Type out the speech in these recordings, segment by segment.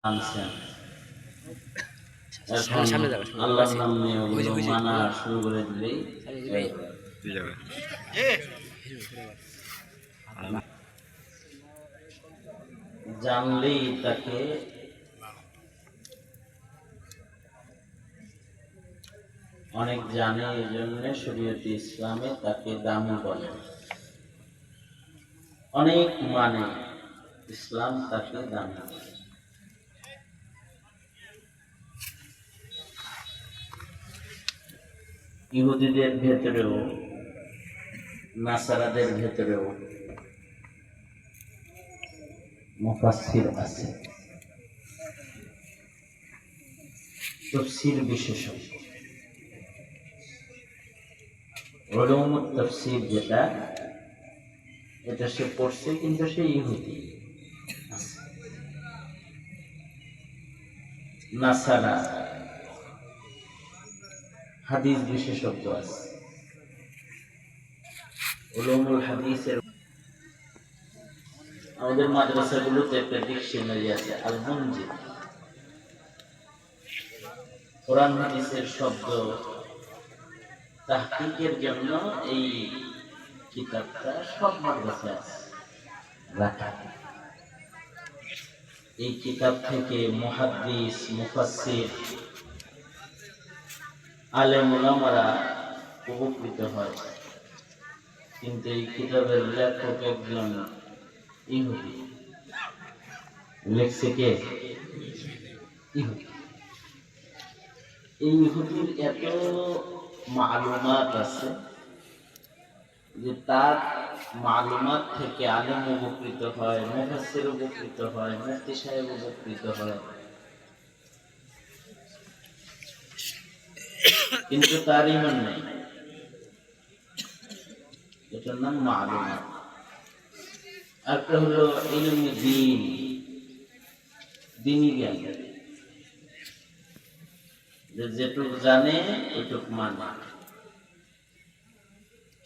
আনছেন। এখন আল্লাহর নাম নিয়ে ওগুলো মানা শুরু করে দিলেই জানলেই তাকে অনেক জানে, এই জন্য শরীয়তে ইসলামে তাকে দামি বলে। অনেক মানে ইসলাম তাকে দামি বলে। ইহুদিদের ভেতরেও নাসারাদের ভেতরেও মুফাসসির আছে, তাফসীর বিশেষজ্ঞ। উলুমুত তাফসীর যেটা, এটা সে পড়ছে, কিন্তু সে ইহুদি আছে। নাসারা হাদিস বিশেষজ্ঞ আছে, উলুমুল হাদিসের। আমাদের মাদ্রাসাগুলোতে একটা ডিকশনারি আছে, আল মুনজির, কোরআন হাদিসের শব্দ তাহকিকের জন্য এই কিতাবটা সব মাদ্রাসায় আছে রাখা। এই কিতাব থেকে মুহাদ্দিস, মুফাসসির, আলেম উলামারা উপকৃত হয়। কিন্তু এই কিতাবের লেখক একজন ইহুদি। লেখছে কে? ইহুদি। এই ইহুদির এত মালুমাত আছে যে তার মালুমাত থেকে আলেম উপকৃত হয়, মুফাসসির উপকৃত হয়, মুফতি সাহেব উপকৃত হয়, কিন্তু তার ঈমান নেই। এটার নাম মালুমাত। একটা হলো ইলমে দ্বীন, দ্বীনি জ্ঞান, যেটুক জানে ওইটুক মানে।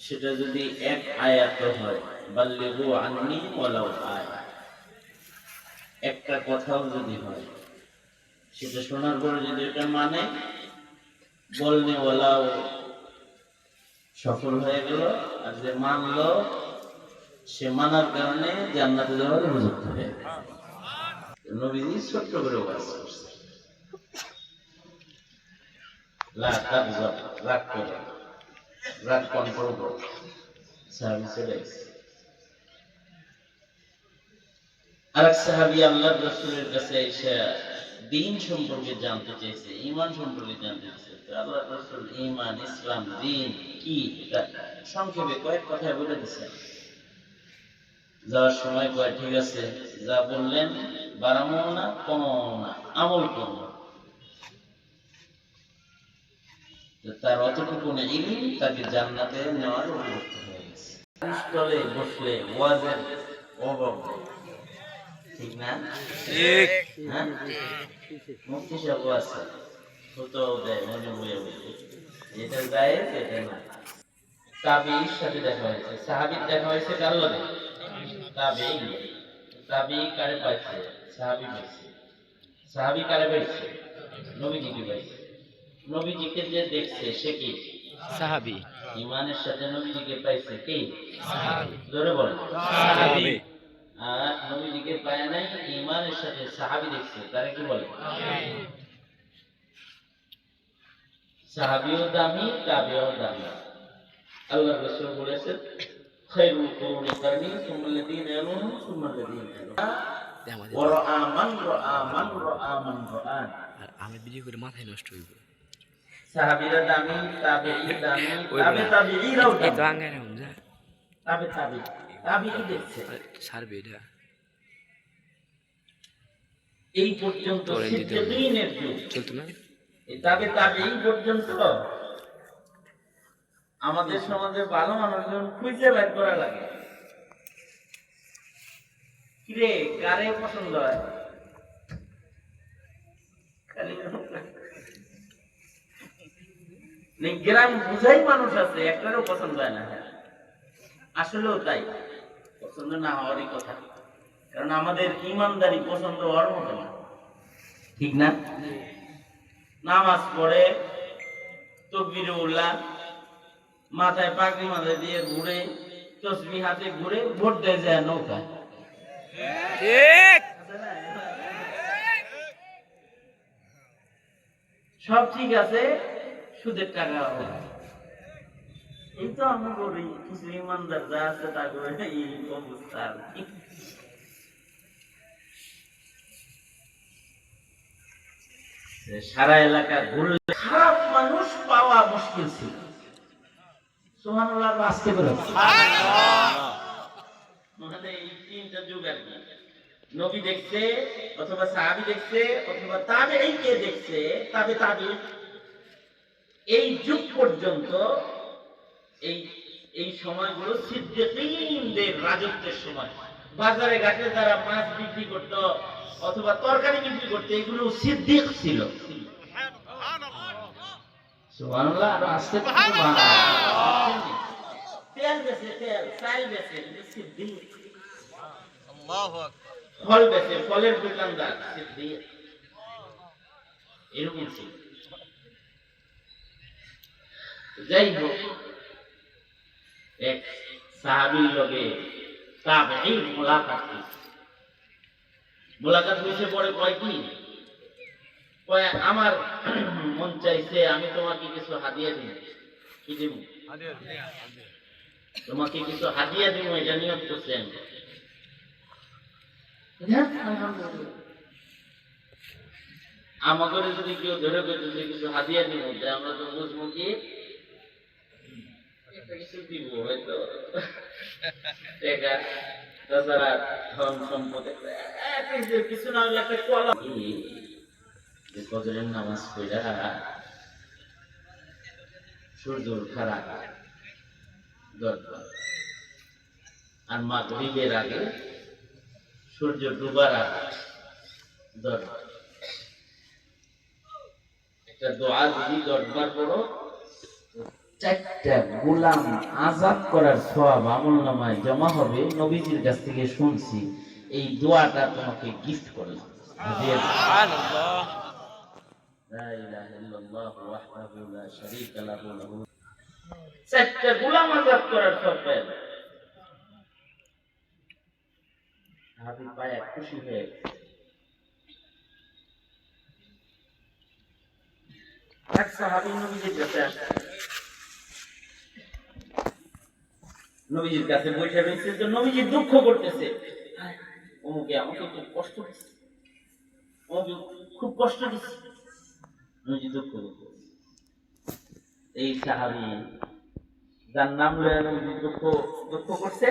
সেটা যদি এক আয়াত হয়, বাল্লিগু আন্নি ওয়ালাউ আয়া, একটা কথাও যদি হয়, সেটা শোনার পরে যদি এটা মানে, বলনে ওয়ালাও সফল হয়ে গেল। আর যে মানলো, সে মানার কারণে জান্নাতে যাওয়ার উপযুক্ত হয়ে গেল। নবীজি ছোট্ট করে ওয়াজ করছে, লা তাগজাব, রাগ করো, রাগ কন্ট্রোল করো। সাহাবী চলে গেছে। আরেক সাহাবী আল্লাহর রাসূলের কাছে এসে দ্বীন সম্পর্কে জানতে চেয়েছে, ঈমান সম্পর্কে জানতে চেয়েছে। আল্লাহর রাসূল ঈমান, ইসলাম, দ্বীন কি এটা সংক্ষেপে কয়েক কথায় বলে দিয়েছেন। যাওয়ার সময় কয়, ঠিক আছে, যা বললেন বাড়ামো না, কমাও না, আমল করবো। তার অতটুকু ইলম তাকে জান্নাতে নেওয়ার উপযুক্ত হয়ে গেছে। স্থলে বসলে ওয়াজের অভাব নেই, ঠিক না? ঠিক। হ্যাঁ, মুফতি সাহেব আছে, ফতোয়াও দেয় মনে বয়ে বসে, এটা জায়েজ, এটা না। তাবিঈর সাথে দেখা হয়েছে, সাহাবীর দেখা হয়েছে কার লগে? তাবিঈ। তাবিঈ কারে পাইছে? সাহাবী পাইছে। সাহাবী কারে পাইছে? নবীজিকে পাইছে। নবীজিকে যে দেখছে সে কি? সাহাবী। ঈমানের সাথে নবীজিকে পাইছে কি? সাহাবী। জোরে বলেন, সাহাবী। আর নবীজিকে পায় নাই, ঈমানের সাথে সাহাবী দেখছে, তারে কি বলে? সাহাবীও দামি, তাবিঈও দামি। আল্লাহর রাসূল বলেছেন, খায়রুল কুরুনি কারনি সুম্মাল্লাযীনা ইয়ালুনহুম সুম্মাল্লাযীনা ইয়ালুনহুম ওয়া রাআ মান রাআ মান রাআ মান রাআ। আর আমি ভিডিও করে মাথায় নষ্ট হইব। সাহাবীরা দামি, তাবিঈ দামি, তাবিঈরাও দামি। এটা আঙ্গায় না যা। তাবিঈ দেখছে সারবে এটা। এই পর্যন্ত সিদ্দিকীনের যুগ চলতো না। এই তাবিঈ পর্যন্ত আমাদের সমাজে ভালো মানুষজন খুঁজে বের করা লাগে। কিরে, কারে পছন্দ হয়? গ্রাম বুঝাই মানুষ আছে, একটারও পছন্দ হয় না। আসলেও তাই, পছন্দ না হওয়ারই কথা। কারণ আমাদের ইমানদারি পছন্দ হওয়ার মতো না। ঠিক না? নামাজ পড়ে তাকবীরে উল্লাহ, মাথায় পাগড়ি মাথায় দিয়ে ঘুরে, তসবিহ হাতে ঘুরে, ভোট দেয় যায় নৌকা। ঠিক, সব ঠিক আছে, সুদের টাকা হবে। এই তো আমি বলি কিছু ইমানদার যা আছে তা করে এই অবস্থা আর কি। সারা এলাকা ঘুরলে খারাপ মানুষ পাওয়া মুশকিল ছিল। সুবহানাল্লাহ, আসতে পারে মানে এই তিনটা যুগ আর কি। নবী দেখছে অথবা সাহাবী দেখছে অথবা তাবেঈকে দেখছে, তাবেঈ, এই যুগ পর্যন্ত এই এই সময়গুলো সিদ্দিকীনদের রাজত্বের সময়। বাজারে ঘাটে যারা মাছ বিক্রি করত অথবা তরকারি বিক্রি করত, এগুলো সিদ্দিক ছিল। সুবহানাল্লাহ, আর আসতে তেল বেচে, তেল চাল বেচে সিদ্দিক, আল্লাহু আকবার, ফল বেচে ফলের দোকানদার সিদ্দিক, এরকম ছিল। যাই হোক, এক সাহাবীর লগে তাবেঈ মোলাকাত হয়েছে। পরে কয় কি, কয় আমার মন চাইছে আমি তোমাকে কিছু হাদিয়া দিই। কি দিব? তোমাকে কিছু হাদিয়া দিব, এটা নিয়ত করছেন। আমাদের যদি কেউ ধরে করতেছে কিছু হাদিয়া দিব, আমরা তো বুঝবো কি কিছু দিব, হয়তো টাকা, তাছাড়া ধন সম্পদ, কিছু না হলে একটা কলা। ফজরের নামাজ পড়া সূর্য ওঠার আগে দরকার, আর মাগরিবের আগে সূর্য ডুবার আগে দরকার। একটা দোয়া যদি 10 বার পড়ো, 4টা গোলাম আযাদ করার সওয়াব আমলনামায় জমা হবে। নবীজির কাছ থেকে শুনছি, এই দোয়াটা তোমাকে গিফট করলাম। সুবহানাল্লাহ, লা ইলাহা ইল্লাল্লাহ ওয়াহদাহু লা শারীকা লাহু, 4টা গোলাম আযাদ করার সওয়াব। হাবিব ভাই খুশি হয়ে এক সাহাবী নবীজির কাছে আসে, নবীজির কাছে বসে রয়েছে, তো নবীজি দুঃখ করতেছে, অমুকে আমাকে খুব কষ্ট দিচ্ছে, অমুকে খুব কষ্ট দিচ্ছে, নবীজি দুঃখ করতেছে। এই সাহাবী যার নাম লয়ে নবীজি দুঃখ করছে,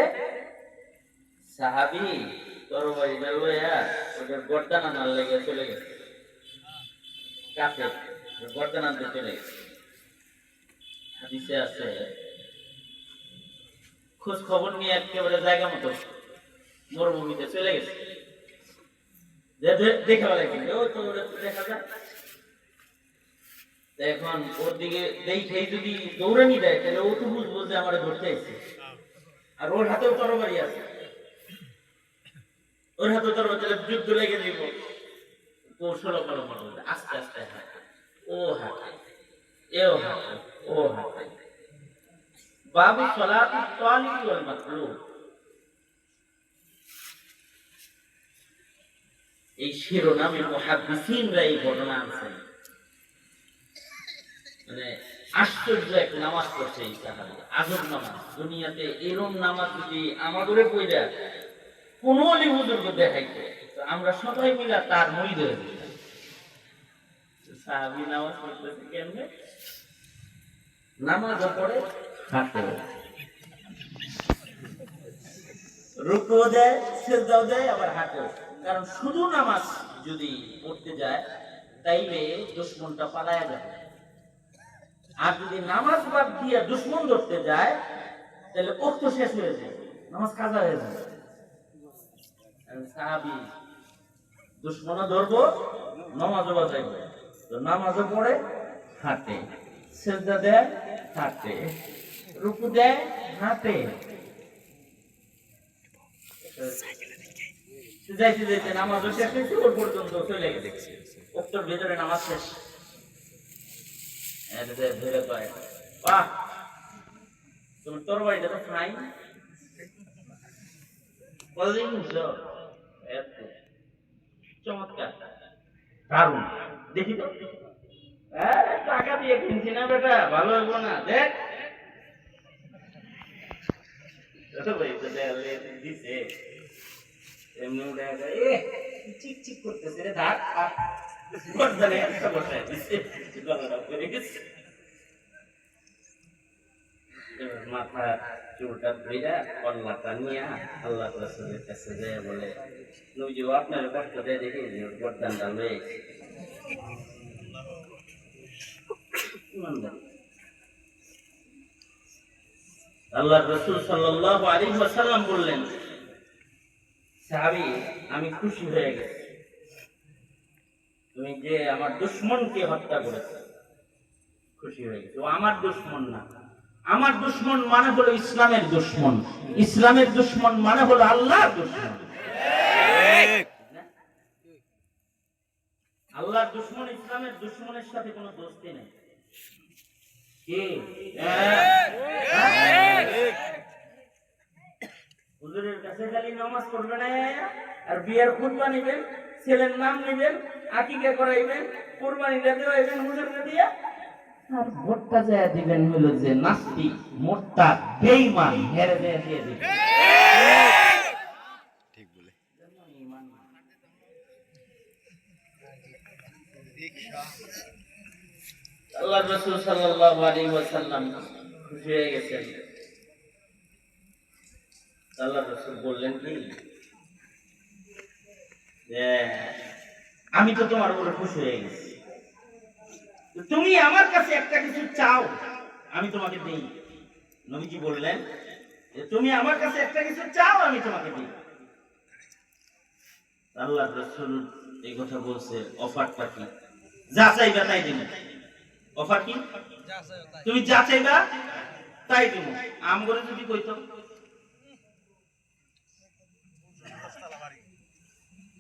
সাহাবী তরবারিটা লইয়া ওটার গর্দান আনার লেগে চলে গেছে, কাছে গর্দান আনতে চলে গেছে। হাদিসে আছে, খোঁজ খবর নিয়ে একেবারে জায়গা মতো মরুভূমিতে চলে গেছে। দেখা দেখা যায়, এখন ওর দিকে দেখেই যদি দৌড়ানি দেয়, তাহলে ও তো বুঝবো যে আমার ধরতে এসেছে, আর ওর হাতেও তরবারি আছে, ওর হাতেও তরবারি, তাহলে যুদ্ধ লেগে দিব। কৌশল অবলম্বন করবে, আস্তে আস্তে হাঁটে, ও হাঁটে, এও হাঁটে, ও হাঁটে। বাবু সলাতুত তালিব ওয়াল মাতলুব, এই শিরোনামে মুহাদ্দিসিনরা এই ঘটনা আনছেন। মানে আশ্চর্য এক নামাজ পড়ছে এই সাহাবী, আজব নামাজ। দুনিয়াতে এরকম নামাজ যদি আমাদের পড়া কোন আলী হুজুর দেখাইতো, তো আমরা সবাই মিলে তার মুরিদ হয়ে যেতাম। সাহাবী নামাজ পড়তেছে কেমনে? নামাজও পড়ে, হাঁটেও, রুকুও দেয়, সিজদাও দেয়, আবার হাঁটেও। কারণ শুধু নামাজ যদি পড়তে যায় তাইলে দুশমনটা পালায়া যাবে, আর যদি নামাজ বাদ দিয়ে দুশমন ধরতে যায় তাহলে ওক্ত শেষ হয়ে যায়, নামাজ কাজা হয়ে যাবে। সাহাবী দুশমনও ধরবো, নামাজও বাজাইবো, তো নামাজও পড়ে, হাঁটে, সিজদা দেয়, হাঁটে, রুকু দেয়, হাঁটে। যাইতে যাইতে নামাজ শেষ হয়েছে, ওর পর্যন্ত চলে গেছে, ওর ভেতরে নামাজ শেষ। ধরে পায়, বাহ তুমি তোর বাড়িটা তো খাই কতদিন চমৎকার দারুণ, দেখি তো টাকা দিয়ে কিনছি না বেটা, ভালো হইব না, দেখ দিছে এমনি চিক চিক করতেছে রে, ধার মাথা চুলটা ধইরা কল্লাটা নিয়ে আল্লাহ রাসূলের কাছে যায়, বলে নবীজি আপনার কষ্ট দেয় দেখে গর্দানটা লয়ে আল্লাহ রাসূল সাল্লাল্লাহু আলাইহি ওয়াসাল্লাম বললেন, সাহাবী আমি খুশি হয়ে গেছি, তুমি যে আমার দুশমনকে হত্যা করেছো, খুশি হয়ে গেছি। ও আমার দুশমন না, আমার দুশমন মানে হলো ইসলামের দুশমন, ইসলামের দুশমন মানে হলো আল্লাহর দুশমন। আল্লাহর দুশমন ইসলামের দুশমনের সাথে কোনো দোস্তি নেই। হুজুরের কাছে খালি নামাজ পড়বে না আর বিয়ের খুতবা নেবেন, ছেলের নাম নেবেন, আকিকা করাইবেন, কুরবানিটা দেওয়াইবেন হুজুরকে দিয়া, আর ভোটটা যায় দিবেন হলো যে নাস্তিক মোরতাদ বেঈমান হেরে যায় দিয়ে দিবেন। ঠিক বলে আল্লাহর রাসূল সাল্লাল্লাহু আলাইহি ওয়াসাল্লাম খুশি হয়ে গেছেন। আল্লাহর রাসূল বললেন কি, যে আমি তো তোমার উপরে খুশি হয়ে গেছি, তুমি আমার কাছে একটা কিছু চাও আমি তোমাকে দেই। নবীজি বললেন যে তুমি আমার কাছে একটা কিছু চাও আমি তোমাকে দেই। আল্লাহর রাসূল এই কথা বলছে, অফারটা কি? যা চাইবা তাই দেব। অফার কি? তুমি যা চাইবা তাই দেব। আম করে যদি কইতো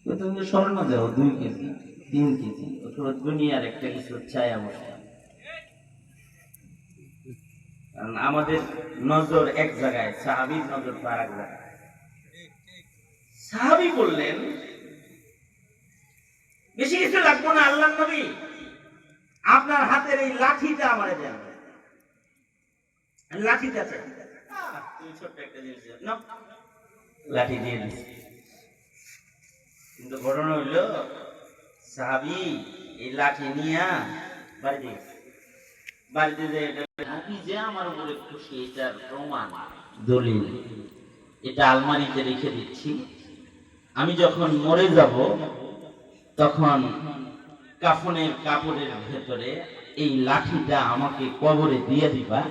তুমি স্বর্ণ দাও 2 কেজি 3 কেজি, অথবা দুনিয়ার একটা কিছু চাই আমার। কারণ আমাদের নজর এক জায়গায়, সাহাবীর নজর আর এক জায়গায়। সাহাবী বললেন বেশি কিছু লাগবে না আল্লাহর নবী, আপনার হাতের এই লাঠিটা আমারে দেন। লাঠিটা চাই, তুমি ছোট্ট একটা জিনিস নাও, লাঠি দিয়ে দিছি। কিন্তু ঘটনা হইল সাহাবী এই লাঠি নিয়ে বাড়িতে গেছে। বাড়িতে যে আমার উপরে খুশি, এটার প্রমাণ দলিল, এটা আলমারিতে রেখে দিচ্ছি, আমি যখন মরে যাব তখন কাফনের কাপড়ের ভেতরে এই লাঠিটা আমাকে কবরে দিয়ে দিবা।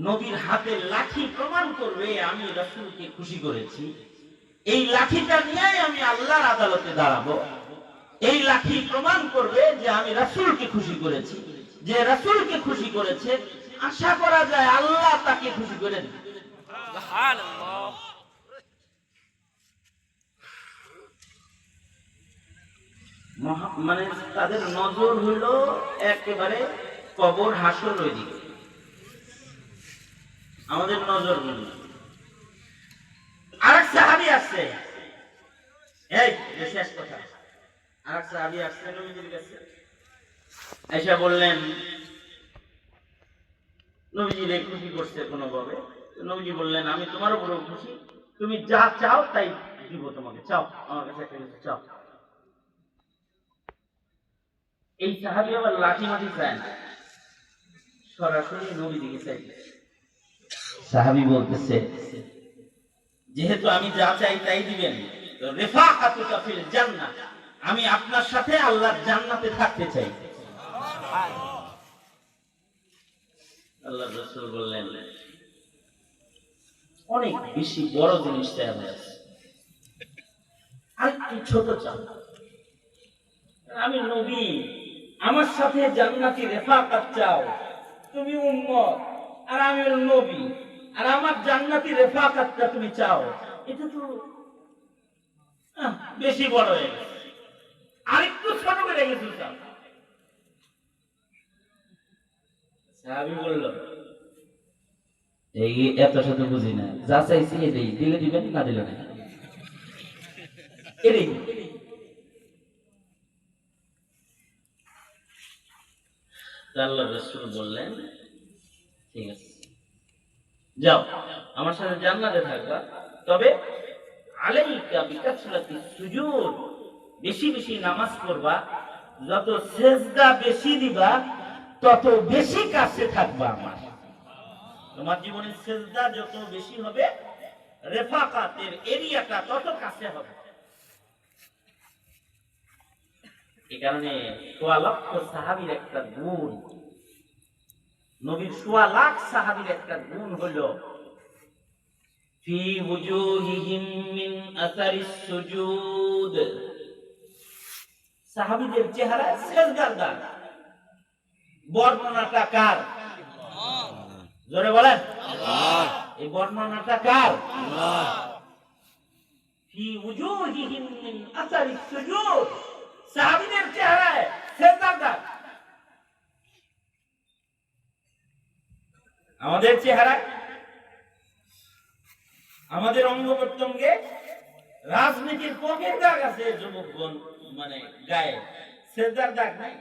নবীর হাতের লাঠি প্রমাণ করবে আমি রাসূলকে খুশি করেছি। এই লাঠিটা নিয়ে আমি আল্লাহর আদালতে দাঁড়াবো। এই লাঠি প্রমাণ করবে যে আমি রাসূলকে খুশি করেছি। যে রাসূলকে খুশি করেছে, আশা করা যায় আল্লাহ তাকে খুশি করেন। সুবহানাল্লাহ। মানে তাদের নজর হলো একেবারে কবর হাসর ওই দিকে, আমাদের নজর হলো। আরেক সাহাবী আসছে, এই শেষ কথা, আরেক সাহাবী আসছে নবীজির কাছে, আয়েশা বললেন নবীজিরে খুশি করছে কোনোভাবে। নবীজি বললেন আমি তোমার উপরে খুশি, তুমি যা চাও তাই দিব তোমাকে, চাও আমার কাছে একটা কিছু চাও। এই সাহাবী আবার লাঠি মাটি চায় না, সরাসরি নবীজিকে চাইছে। সাহাবী বলতেছে যেহেতু আমি যা চাই তাই দিবেন, তো রিফাকাতুকা ফিল জান্নাহ, আমি আপনার সাথে আল্লাহর জান্নাতে থাকতে চাই। আল্লাহর রাসূল বললেন অনেক বেশি বড় জিনিস চাই হয়েছে, আর একটু ছোট চাও। আমি নবী, আমার সাথে জান্নাতি রিফাকাত চাও, তুমি উম্মত আর আমি নবী, আর আমার জান্নাতি রিফাকাতটা তুমি চাও, এটা তো বেশি বড় হয়ে গেছে, আরেকটু ছোট করে গেছে। সাহাবী বলল, এই এত শত বুঝি না, যা চাইছি এটাই, দিলে দিবেন, না দিলে না। এটাই আল্লাহর রাসূল বললেন, ঠিক আছে যাও, আমার সাথে জান্নাতে থাকবা, তবে আলাইকা বিকাসরাতিস সুজুদ, বেশি বেশি নামাজ পড়বা, যত সেজদা বেশি দিবা তত বেশি কাছে থাকবা আমার। তোমার জীবনের সেজদা যত বেশি হবে, রেফাকাতের এরিয়াটা তত কাছে হবে। এই কারণে ১৬ লক্ষ সাহাবীর একটা গুণ, নবীর ১৬ লাখ সাহাবীর একটা গুণ হলো ফি ওজুহিহিম মিন আসারিস সুজুদ, সাহাবীদের চেহারা সেজদার দাগ। বর্ণনাটা কার? জোরে বলেন আল্লাহ। এই বর্ণনাটা কার? আল্লাহ। ফি ওজুহিহিম মিন আসারিস সুজুদ, সাহাবীদের চেহারায় সেজদার দাগ। আমাদের চেহারা, আমাদের অঙ্গ প্রত্যঙ্গে রাজনীতির পকের দাগ আছে, যুবকগণ মানে গায়ে সেজদার দাগ নাই।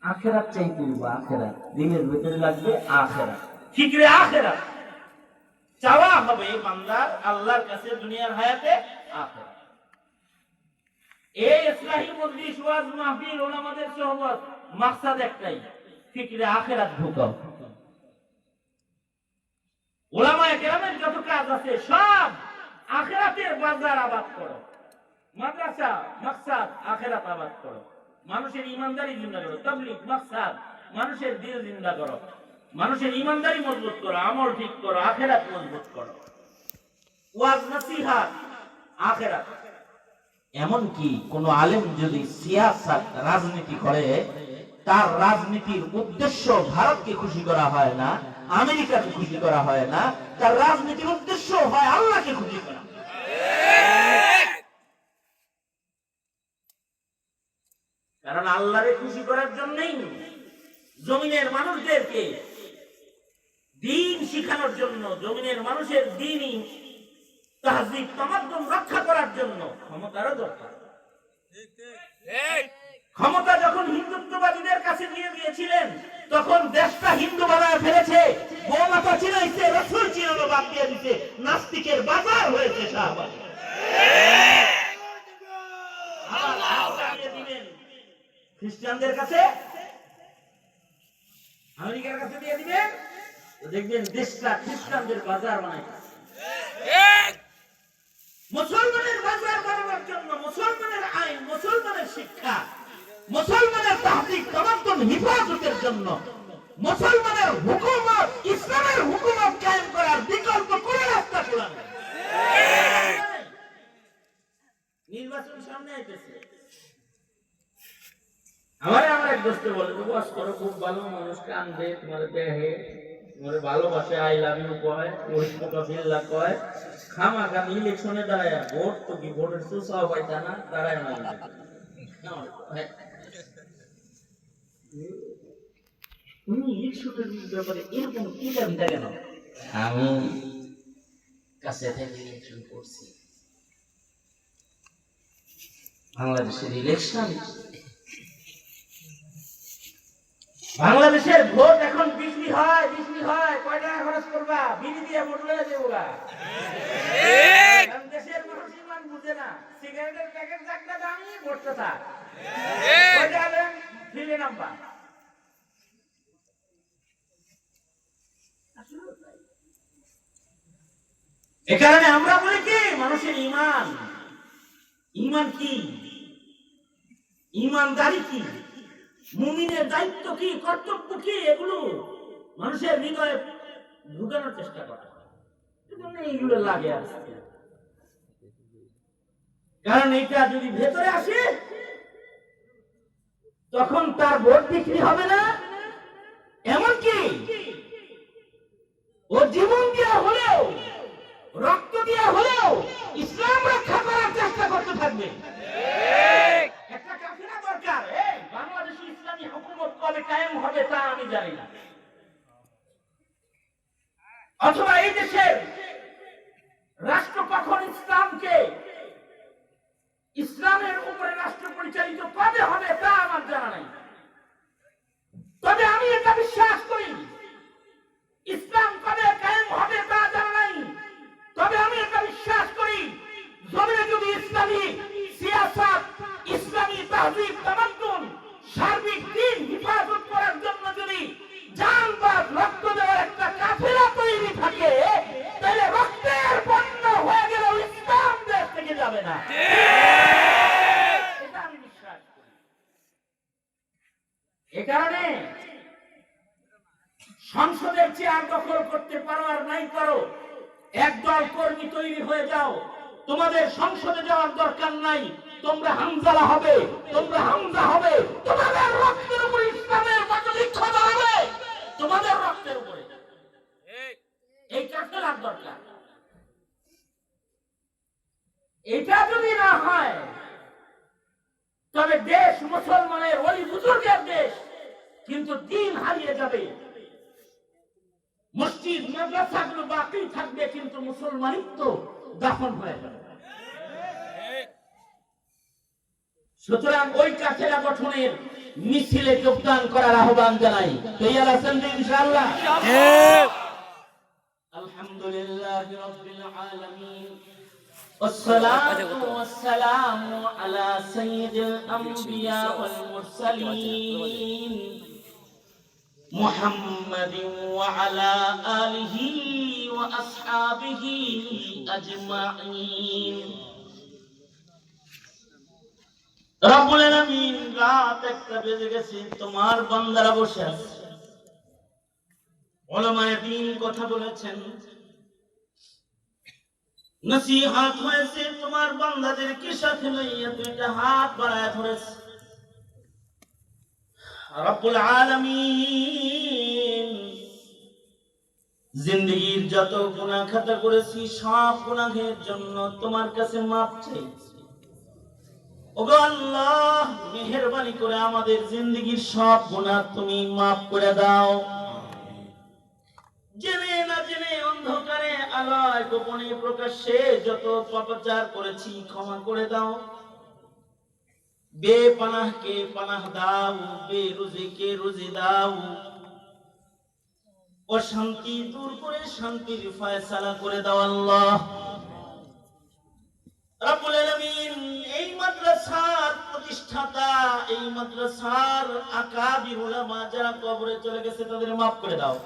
আখিরাত চাই করবা, আখিরাত দিনের ভিতরে লাগবে, আখিরাত ফিকরে আখিরাত চাওয়া হবে বান্দার আল্লাহর কাছে দুনিয়ার হায়াতে, আখিরাত। এই ইসলাহি মজলিস, ওয়াজ মাহফিল, উলামাদের সোহবত, মাকসাদ একটাই, ফিকরে আখিরাত ঢুকাও। উলামায়ে কেরামের যত কাজ আছে সব আখিরাতের বাজার আবাদ করো। মাদ্রাসা মাকসাদ আখিরাত আবাদ করো, মানুষের ইমানদারি জিন্দা করো। তাবলীগ মাকসাদ মানুষের দিল জিন্দা করো, মানুষের ইমানদারি মজবুত করো, আমল ঠিক করো, আখিরাত মজবুত করো। ওয়াজ নসিহত আখিরাত। এমনকি কোন আলেম যদি সিয়াসত রাজনীতি করে, তার রাজনীতির উদ্দেশ্য ভারতকে খুশি করা হয় না, আমেরিকাকে খুশি করা হয় না, তার রাজনীতির উদ্দেশ্য হয় আল্লাহকে খুশি করা। কারণ আল্লাহকে খুশি করার জন্যই জমিনের মানুষদেরকে দ্বীন শিখানোর জন্য, জমিনের মানুষের দ্বীনি তাহজিব তামাদ্দুন রক্ষা করার জন্য ক্ষমতারও দরকার। ক্ষমতা যখন হিন্দুত্ববাদীদের কাছে দিয়ে দিয়েছিলেন, তখন দেশটা হিন্দু বানায় ফেলেছে, গোমাতা চিনাইছে, রাসূল চিনানো বাদ দিয়ে দিতে, নাস্তিকের বাজার হয়েছে শাহবাগ। খ্রিস্টানদের কাছে, আমেরিকার কাছে দিয়ে দিবেন, দেখবেন দেশটা খ্রিস্টানদের বাজার বানায়। মুসলমানের বাজার বানানোর জন্য মুসলমানের আইন, মুসলমানের শিক্ষা, মুসলমানের তাহজিব তামাদ্দুন হিফাজতের জন্য মুসলমানের হুকুমত, ইসলামের হুকুমত কায়েম করার বিকল্প কোন রাস্তা খোলা নেই। নির্বাচন সামনে আইতেছে, আমার এক দোস্ত বলে, বস করো, খুব ভালো মানুষ, কান্দে, তোমার দেহে, তোমার ভালোবাসে, আই লাভ ইউ কয়, ওইটা বিল্লাহ কয়, খামাখা ইলেকশনে দাঁড়ায়, ভোট তো কি, ভোটের সুসাও পাইতা না, দাঁড়ায় না। তুমি ইলেকশনের ব্যাপারে এরকম কি জানতে কেন? আমি কাছে থেকে ইলেকশন করছি, বাংলাদেশের ইলেকশন, বাংলাদেশের ভোট এখন বিজলি হয়, বিজলি হয়, কয় টাকা খরচ করবা, বিড়ি দিয়ে ভোট লয়ে দেবো গা। দেশের মানুষ ইমান বুঝে না, সিগারেটের প্যাকেট থাকলে দামি, ভোটটা থাক, কয় টাকা দেন, ফিরে নাম্বা। এ কারণে আমরা বলি কি, মানুষের ইমান, ইমান কি, ইমানদারি কি, মুমিনের দায়িত্ব কি, কর্তব্য কি, এগুলো মানুষের হৃদয়ে ঢুকানোর চেষ্টা করা। এজন্য এইগুলো লাগে আসতে, কারণ এটা যদি ভেতরে আসে তখন তার ভোট বিক্রি হবে না। এমনকি ও জীবন দিয়ে হলেও, রক্ত দিয়ে হলেও ইসলাম রক্ষা করার চেষ্টা করতে থাকবে। একটা কাফেলা দরকার। বাংলাদেশে ইসলামী হুকুমত কবে কায়েম হবে তা আমি জানি না, অথবা এই দেশের রাষ্ট্র কখন ইসলামের উপরে রাষ্ট্র পরিচালিত কবে হবে তা আমার জানা নাই। তবে আমি এটা বিশ্বাস করি, ইসলাম কবে কায়েম হবে তা জানা নাই। তবে আমি এটা বিশ্বাস করি, জমিনে যদি ইসলামী সিয়াসত, ইসলামী তাহজিব তামাদ্দুন, সার্বিক দিন হিফাজত করার জন্য যদি জান বা রক্ত দেওয়ার একটা কাফেলা তৈরি থাকে, তাহলে রক্তের বন্য হয়ে গেলেও ইসলাম দেশ থেকে যাবে না। এটা আমি বিশ্বাস করি। এ কারণে সংসদের চেয়ার দখল করতে পারো আর নাই করো, একদল কর্মী তৈরি হয়ে যাও। তোমাদের সংসদে যাওয়ার দরকার নাই, তোমরা হামজালা হবে, তোমরা হামজা হবে। তোমাদের রক্তের উপর ইসলামের বটবৃক্ষ দাঁড়াবে, তোমাদের রক্তের উপরে। এই কাফেলার দরকার। এটা যদি না হয়, তবে দেশ মুসলমানের ওই বুজুর্গের দেশ, কিন্তু দিন হারিয়ে যাবে। মসজিদ মাদ্রাসাগুলো বাকি থাকবে, কিন্তু মুসলমানিত্ব দাফন হয়ে যাবে। সুতরাং ওই কাফেলা গঠনের মিছিলে যোগদান করার আহ্বান জানাই। তৈয়ার আছেন ইনশাআল্লাহ? আলহামদুলিল্লাহি রাব্বিল আলামিন, والصلاة والسلام على سيد الأنبياء والمرسلين محمد وعلى آله وأصحابه أجمعين। রব্বুল আলামিন, রাত একটা বেজে গেছে, তোমার বান্দারা বসে আছে। উলামায়ে দ্বীন কথা বলেছেন, নসিহত হয়েছে, তোমার বান্দাদেরকে সাথে লইয়া দুইটা হাত বাড়ায় ধরেছে। রব্বুল আলামিন, জিন্দেগীর যত গুনাহ খাতা করেছি সব গুনাহের জন্য তোমার কাছে মাপ চাইছি। ওগো আল্লাহ, মেহেরবানি করে আমাদের জিন্দেগীর সব গুনাহ তুমি মাফ করে দাও। জেনে না জেনে, অন্ধকারে আলোয় গোপনে প্রকাশ্যে যত পাপাচার করেছি ক্ষমা করে দাও। বেপানাহকে পানাহ দাও, বেরুজিকে রুজি দাও। অশান্তি দূর করে শান্তির ফয়সালা করে দাও আল্লাহ। রব্বুল আলামিন, এই মাদ্রাসার প্রতিষ্ঠাতা, এই মাদ্রাসার আকাবির উলামা যারা কবরে চলে গেছে তাদের মাফ করে দাও।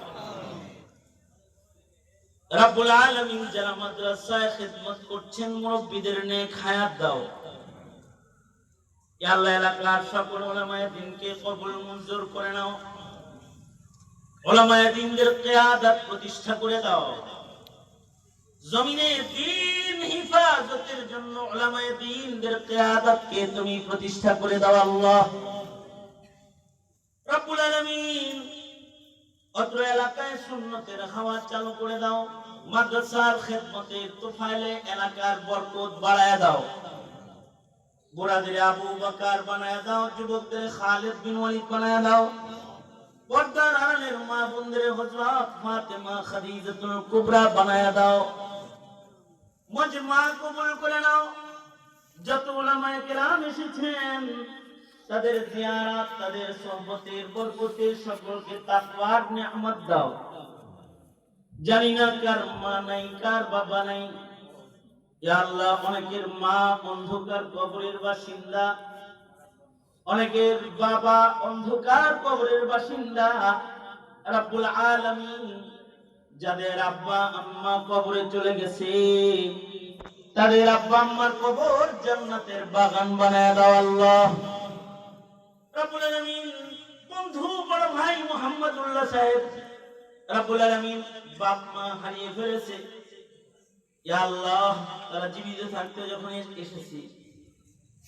রব্বুল আলামিন, যারা মাদ্রাসায় খিদমত করছেন মুরব্বিদের নেক হায়াত দাও। ইয়া আল্লাহ, এলাকার সকল উলামায়ে দ্বীনকে কবুল মঞ্জুর করে নাও। উলামায়ে দ্বীনদের কিয়াদত প্রতিষ্ঠা করে দাও। জমিনে দ্বীন হিফাজতের জন্য উলামায়ে দ্বীনদের কিয়াদতকে তুমি প্রতিষ্ঠা করে দাও আল্লাহ। রব্বুল আলামিন, অত্র এলাকায় সুন্নতের হাওয়া চালু করে দাও। মাদ্রাসার খিদমতের তোফাইলে এলাকার বরকত বাড়ায়া দাও। বুড়াদের আবু বকর বানায়া দাও, যুবকদের খালিদ বিন ওয়ালিদ বানায়া দাও। পর্দার আড়ালের মা বোনদের হযরত ফাতেমা খাদিজাতুল কুবরা বানায়া দাও। মজমা কবুল করে নাও। যত উলামায়ে কেরাম এসেছেন, তাদের জিয়ারত, তাদের সোহবতের বরকতে সকলকে তাকওয়ার নিয়ামত দাও। জানি না কার মা নাই, কার বাবা নাই। ইয়া আল্লাহ, অনেকের মা অন্ধকার কবরের বাসিন্দা, অনেকের বাবা অন্ধকার কবরের বাসিন্দা। রব্বুল আলামিন, যাদের আব্বা আম্মা কবরে চলে গেছে, তাদের আব্বা আম্মার কবর জান্নাতের বাগান বানায় দাও আল্লাহ। রব্বুল আলামিন, বন্ধু বড় ভাই মুহাম্মদুল্লাহ সাহেব, রব্বুল আলামিন বাপ মা হারিয়ে ফেলেছে। ইয়া আল্লাহ, তারা জীবিত থাকতে যখন এসেছে,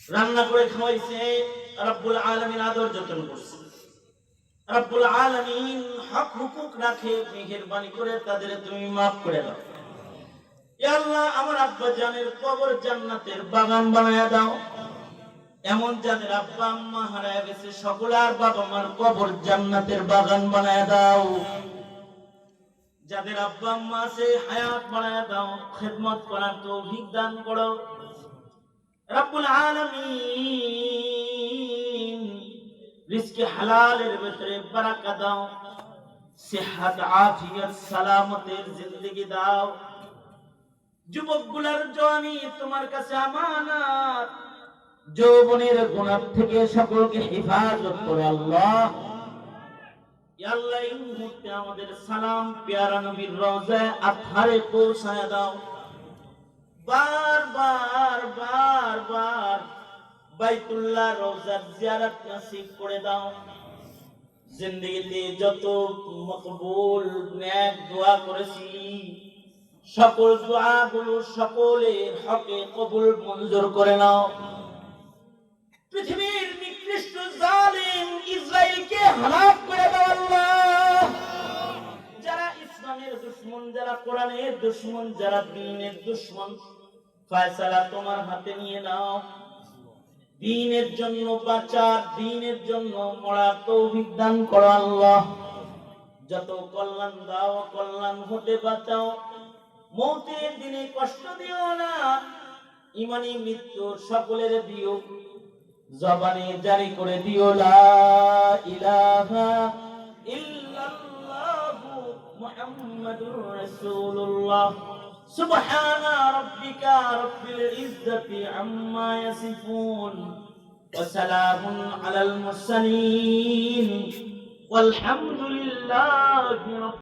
রান্না করে খাওয়াইছে, রব্বুল আলামিন আদর যত্ন করছে। রব্বুল আলামিন হক হুকুক রাখে, মেহেরবানি করে তাদের তুমি মাফ করে দাও। ইয়া আল্লাহ, আমার আব্বা জানের কবর জান্নাতের বাগান বানায়া দাও। এমন যাদের আব্বা আম্মা হারায় গেছে, সকলের বাবা মার কবর জান্নাতের বাগান বানায়া দাও। যাদের আব্বা আম্মা আছে হায়াত বানায়া দাও, খেদমত করার তৌফিক দান করো রব্বুল আলামিন। রিজকে হালালের ভিতরে বারাকা দাও, সিহহাত আফিয়ত সালামতের জিন্দেগি দাও। যুবকগুলার জওয়ানি তোমার কাছে আমানত, যৌবনের গুনাহ থেকে সকলকে হেফাজত করে আল্লাহ। ইয়া আল্লাহ, এই মুহূর্তে আমাদের সালাম পেয়ারা নবীর রওজায় আতহারে পৌঁছায় দাও। বারবার বাইতুল্লাহ রওজার জিয়ারত নসিব করে দাও। জিন্দেগিতে যত মকবুল নেক দোয়া করেছি, সকল দোয়াগুলো সকলের হকে কবুল মঞ্জুর করে নাও। পৃথিবীর নিকৃষ্ট জালিম ইসরাইলকে হালাক করে দাও আল্লাহ। যারা ইসলামের দুশমন, যারা কোরআনের দুশমন, যারা দ্বীনের দুশমন, ফয়সালা তোমার হাতে নিয়ে নাও। দ্বীনের জন্য বাঁচার, দ্বীনের জন্য মরার তৌফিক দান করো আল্লাহ। যত কল্যাণ দাও, কল্যাণ হতে বাঁচাও। মৌতের দিনে কষ্ট দিও না, ইমানি মৃত্যু সকলের দিও। জবানে জারি করে দিও লা ইলাহা ইল্লাল্লাহু মুহাম্মাদুর রাসূলুল্লাহ। সুবহানা রাব্বিকা রাব্বিল ইজ্জাতি আম্মা ইয়াসিফুন ওয়া সালামুন আলাল মুরসালিন ওয়াল হামদুলিল্লাহি